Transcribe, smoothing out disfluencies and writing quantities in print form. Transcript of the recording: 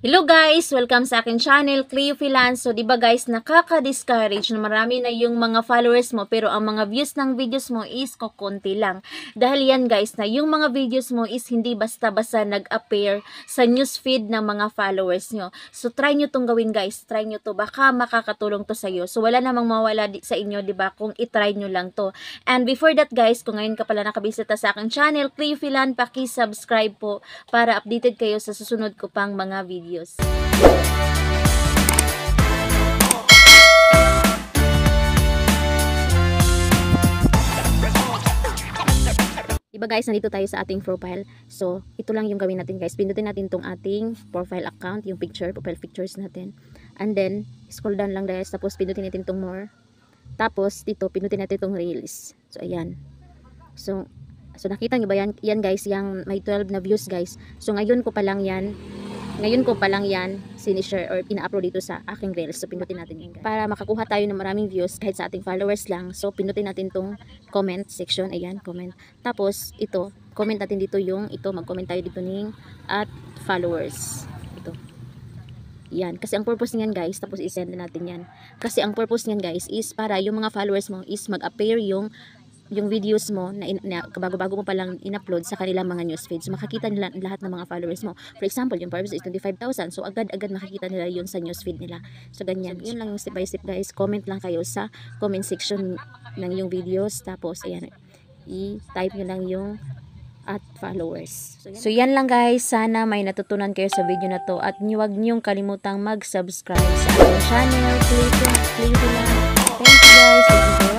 Hello guys! Welcome sa akin channel, Cleo Finance. So, diba guys, nakaka-discourage na marami na yung mga followers mo pero ang mga views ng videos mo is kukunti lang. Dahil yan guys, na yung mga videos mo is hindi basta-basta nag-appear sa newsfeed ng mga followers nyo. So, try nyo tong gawin guys. Try nyo to. Baka makakatulong to sa'yo. So, wala namang mawala sa inyo, diba, kung itry nyo lang to. And before that guys, kung ngayon ka pala nakabisita sa akin channel, Cleo Finance, paki-subscribe po para updated kayo sa susunod ko pang mga videos. Diba guys, nandito tayo sa ating profile. So, ito lang yung gawin natin guys. Pindutin natin tong ating profile account, yung profile pictures natin. And then, scroll down lang guys. Tapos, pindutin natin tong more. Tapos, dito, pindutin natin tong reels. So, ayan. So nakita nyo ba yan? Yan guys, yung may 12 na views guys. So, ngayon ko pa lang yan sinishare or ina-upload dito sa aking reels. So, pindutin natin yan guys. Para makakuha tayo ng maraming views kahit sa ating followers lang. So, pindutin natin tong comment section. Ayan, comment. Tapos, ito, comment natin dito yung, mag-comment tayo dito ng at followers. Ito. Yan. Kasi ang purpose niyan guys, tapos i-send natin yan. Kasi ang purpose niyan guys is para yung mga followers mo is mag-appear yung videos mo na bago-bago mo palang in-upload sa kanilang mga newsfeed. So, makakita nila lahat ng mga followers mo. For example, yung followers is 25,000. So, agad-agad makikita nila yun sa newsfeed nila. So, ganyan. So, yun lang yung step by step guys. Comment lang kayo sa comment section ng yung videos. Tapos, ayan, i-type nyo lang yung at followers. So, yan lang guys. Sana may natutunan kayo sa video na to. At huwag niyong kalimutang mag-subscribe sa aking channel. Thank you guys. Thank you.